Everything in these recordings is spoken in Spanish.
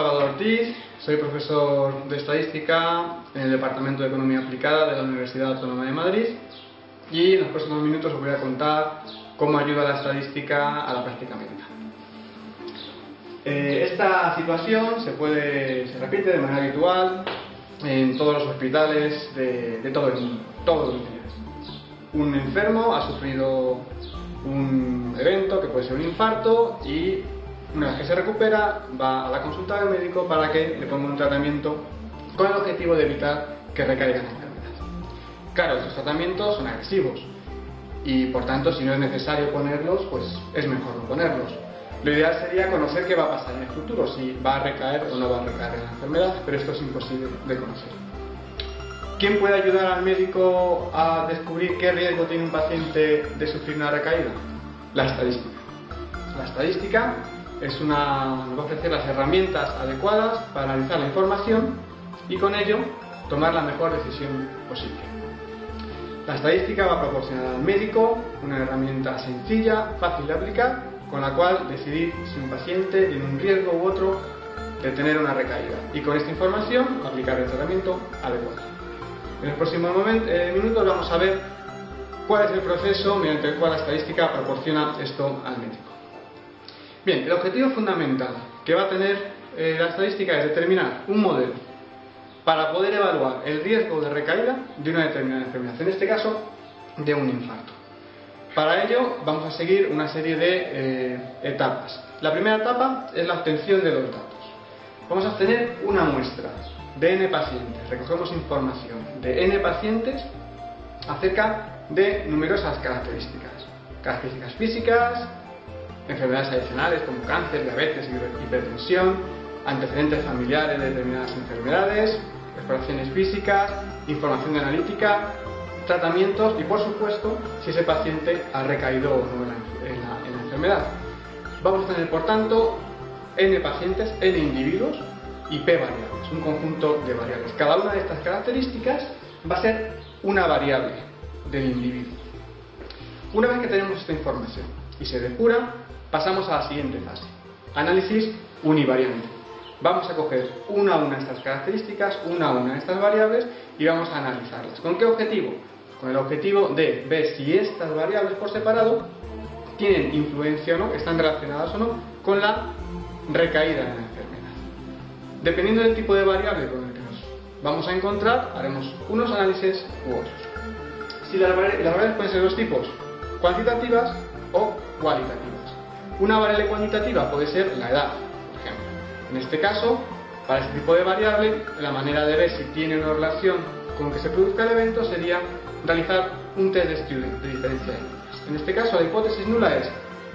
Salvador Ortiz, soy profesor de Estadística en el Departamento de Economía Aplicada de la Universidad Autónoma de Madrid y en los próximos minutos os voy a contar cómo ayuda la estadística a la práctica médica. Esta situación se repite de manera habitual en todos los hospitales de todo el mundo, todos los días. Un enfermo ha sufrido un evento que puede ser un infarto y una vez que se recupera va a la consulta del médico para que le ponga un tratamiento con el objetivo de evitar que recaiga en la enfermedad. Claro, estos tratamientos son agresivos y por tanto si no es necesario ponerlos, pues es mejor no ponerlos. Lo ideal sería conocer qué va a pasar en el futuro, si va a recaer o no va a recaer en la enfermedad, pero esto es imposible de conocer. ¿Quién puede ayudar al médico a descubrir qué riesgo tiene un paciente de sufrir una recaída? La estadística. La estadística nos va a ofrecer las herramientas adecuadas para analizar la información y con ello tomar la mejor decisión posible. La estadística va a proporcionar al médico una herramienta sencilla, fácil de aplicar, con la cual decidir si un paciente tiene un riesgo u otro de tener una recaída y con esta información aplicar el tratamiento adecuado. En los próximos minutos vamos a ver cuál es el proceso mediante el cual la estadística proporciona esto al médico. Bien, el objetivo fundamental que va a tener la estadística es determinar un modelo para poder evaluar el riesgo de recaída de una determinada enfermedad, en este caso de un infarto. Para ello vamos a seguir una serie de etapas. La primera etapa es la obtención de los datos. Vamos a obtener una muestra de N pacientes, recogemos información de N pacientes acerca de numerosas características físicas, enfermedades adicionales como cáncer, diabetes, hipertensión, antecedentes familiares de determinadas enfermedades, exploraciones físicas, información analítica, tratamientos y por supuesto si ese paciente ha recaído o no en la enfermedad. Vamos a tener por tanto N pacientes, N individuos y P variables, un conjunto de variables. Cada una de estas características va a ser una variable del individuo. Una vez que tenemos esta información y se depura, pasamos a la siguiente fase, análisis univariante. Vamos a coger una a una estas características, una a una estas variables y vamos a analizarlas. ¿Con qué objetivo? Con el objetivo de ver si estas variables por separado tienen influencia o no, están relacionadas o no con la recaída en la enfermedad. Dependiendo del tipo de variable con el que nos vamos a encontrar, haremos unos análisis u otros. Si las variables pueden ser de dos tipos, cuantitativas o cualitativas. Una variable cuantitativa puede ser la edad, por ejemplo. En este caso, para este tipo de variable, la manera de ver si tiene una relación con que se produzca el evento sería realizar un test de diferencia de medias. En este caso, la hipótesis nula es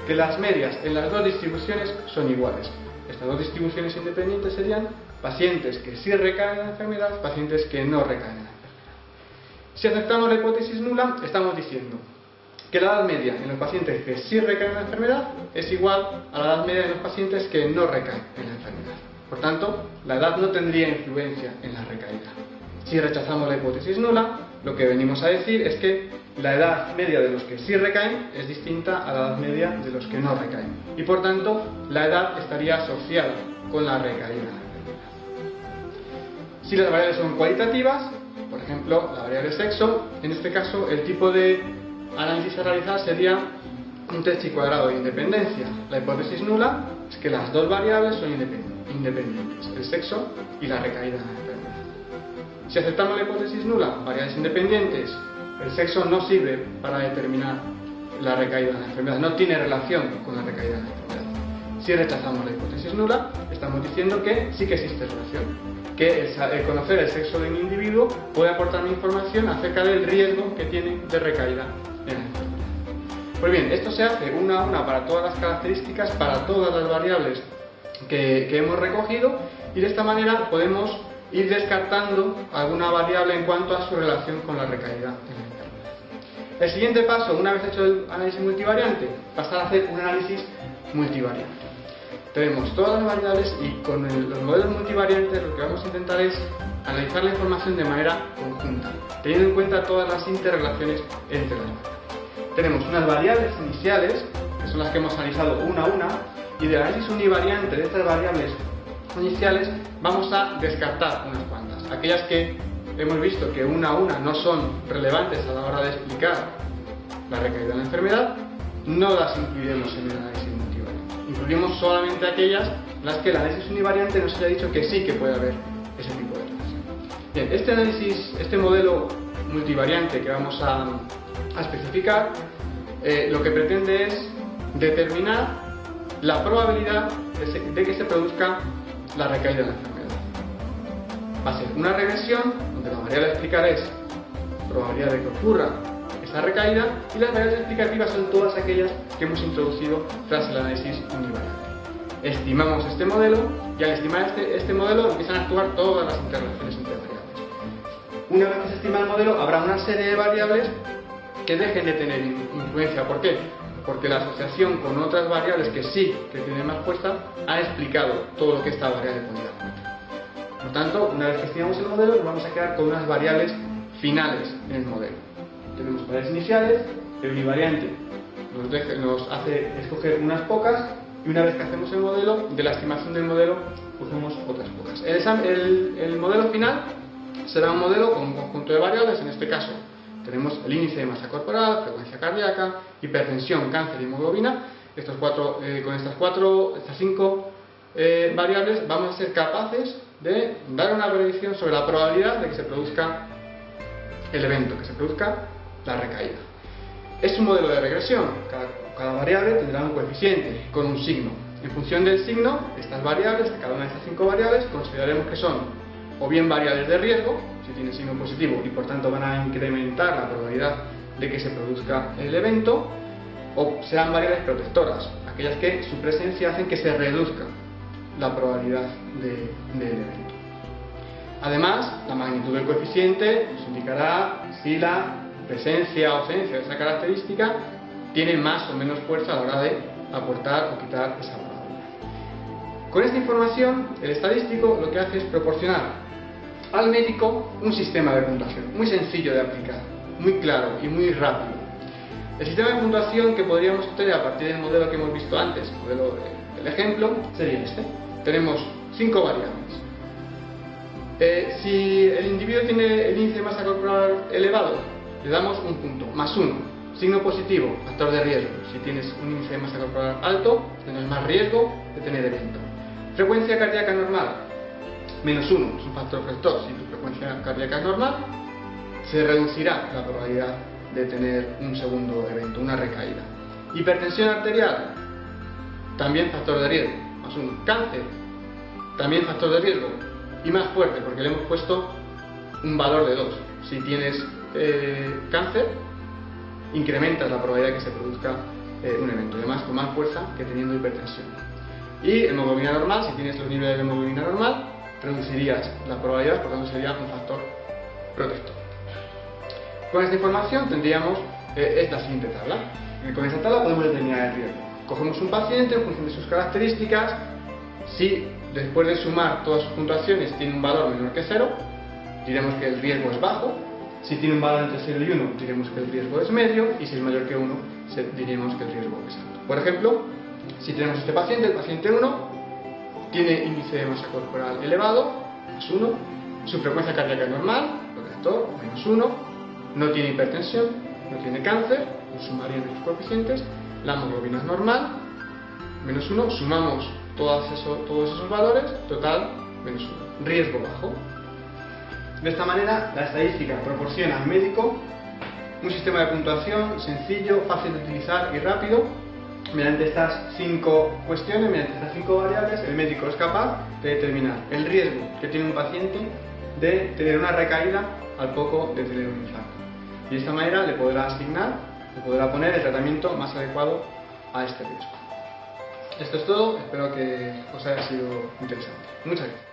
que las medias en las dos distribuciones son iguales. Estas dos distribuciones independientes serían pacientes que sí recaen en la enfermedad, pacientes que no recaen en la enfermedad. Si aceptamos la hipótesis nula, estamos diciendo que la edad media en los pacientes que sí recaen en la enfermedad es igual a la edad media de los pacientes que no recaen en la enfermedad. Por tanto, la edad no tendría influencia en la recaída. Si rechazamos la hipótesis nula, lo que venimos a decir es que la edad media de los que sí recaen es distinta a la edad media de los que no recaen. Y por tanto, la edad estaría asociada con la recaída en la enfermedad. Si las variables son cualitativas, por ejemplo, la variable sexo, en este caso el tipo de análisis a realizar sería un test chi cuadrado de independencia. La hipótesis nula es que las dos variables son independientes, el sexo y la recaída en la enfermedad. Si aceptamos la hipótesis nula, variables independientes, el sexo no sirve para determinar la recaída en la enfermedad, no tiene relación con la recaída en la enfermedad. Si rechazamos la hipótesis nula, estamos diciendo que sí que existe relación, que el conocer el sexo de un individuo puede aportarme información acerca del riesgo que tiene de recaída en la enfermedad. Pues bien, esto se hace una a una para todas las características, para todas las variables que hemos recogido y de esta manera podemos ir descartando alguna variable en cuanto a su relación con la recaída en la enfermedad. El siguiente paso, una vez hecho el análisis multivariante, pasar a hacer un análisis multivariante. Tenemos todas las variables y con los modelos multivariantes lo que vamos a intentar es analizar la información de manera conjunta, teniendo en cuenta todas las interrelaciones entre las variables. Tenemos unas variables iniciales, que son las que hemos analizado una a una, y del análisis univariante de estas variables iniciales, vamos a descartar unas cuantas. Aquellas que hemos visto que una a una no son relevantes a la hora de explicar la recaída de la enfermedad, no las incluiremos en el análisis multivariante. Incluimos solamente aquellas en las que el análisis univariante nos haya dicho que sí que puede haber ese tipo de relación. Bien, este modelo multivariante que vamos a especificar, lo que pretende es determinar la probabilidad de que se produzca la recaída de la enfermedad. Va a ser una regresión donde la variable a explicar es probabilidad de que ocurra esa recaída, y las variables explicativas son todas aquellas que hemos introducido tras el análisis univariante. Estimamos este modelo, y al estimar este modelo empiezan a actuar todas las interrelaciones entre variables. Una vez que se estima el modelo, habrá una serie de variables que dejen de tener influencia. ¿Por qué? Porque la asociación con otras variables que sí que tienen más fuerza ha explicado todo lo que esta variable podría aportar. Por lo tanto, una vez que estimamos el modelo, nos vamos a quedar con unas variables finales en el modelo. Tenemos variables iniciales, el univariante nos hace escoger unas pocas, y una vez que hacemos el modelo, de la estimación del modelo, cogemos otras pocas. El modelo final será un modelo con un conjunto de variables. En este caso tenemos el índice de masa corporal, frecuencia cardíaca, hipertensión, cáncer y hemoglobina. Con estas 5 variables vamos a ser capaces de dar una predicción sobre la probabilidad de que se produzca el evento, que se produzca la recaída. Es un modelo de regresión. Cada variable tendrá un coeficiente con un signo. En función del signo, estas variables, de cada una de estas 5 variables, consideraremos que son o bien variables de riesgo, si tienen signo positivo y por tanto van a incrementar la probabilidad de que se produzca el evento, o serán variables protectoras, aquellas que su presencia hacen que se reduzca la probabilidad del evento. Además, la magnitud del coeficiente nos indicará si la presencia o ausencia de esa característica tiene más o menos fuerza a la hora de aportar o quitar esa probabilidad. Con esta información, el estadístico lo que hace es proporcionar al médico un sistema de puntuación muy sencillo de aplicar, muy claro y muy rápido. El sistema de puntuación que podríamos obtener a partir del modelo que hemos visto antes, el modelo del ejemplo, sería este. Tenemos 5 variables. Si el individuo tiene el índice de masa corporal elevado, le damos un punto, más 1. Signo positivo, factor de riesgo. Si tienes un índice de masa corporal alto, tienes más riesgo de tener evento. Frecuencia cardíaca normal, menos 1, es un factor protector. Si tu frecuencia cardíaca es normal, se reducirá la probabilidad de tener un segundo evento, una recaída. Hipertensión arterial, también factor de riesgo, más 1. Cáncer, también factor de riesgo, y más fuerte porque le hemos puesto un valor de 2. Si tienes cáncer, incrementas la probabilidad de que se produzca un evento, además con más fuerza que teniendo hipertensión. Y hemoglobina normal, si tienes los niveles de hemoglobina normal, reducirías la probabilidad, por tanto sería un factor protector. Con esta información tendríamos esta siguiente tabla. Con esta tabla podemos determinar el riesgo. Cogemos un paciente en función de sus características. Si después de sumar todas sus puntuaciones tiene un valor menor que 0, diremos que el riesgo es bajo. Si tiene un valor entre 0 y 1, diremos que el riesgo es medio. Y si es mayor que 1, diremos que el riesgo es alto. Por ejemplo, si tenemos este paciente, el paciente 1, tiene índice de masa corporal elevado, más 1, su frecuencia cardíaca normal, protector, menos 1, no tiene hipertensión, no tiene cáncer, nos sumarían los coeficientes, la hemoglobina es normal, menos 1, sumamos todos esos valores, total, menos 1, riesgo bajo. De esta manera, la estadística proporciona al médico un sistema de puntuación sencillo, fácil de utilizar y rápido. Mediante estas 5 cuestiones, mediante estas 5 variables, el médico es capaz de determinar el riesgo que tiene un paciente de tener una recaída al poco de tener un infarto. Y de esta manera le podrá asignar, le podrá poner el tratamiento más adecuado a este riesgo. Esto es todo, espero que os haya sido interesante. Muchas gracias.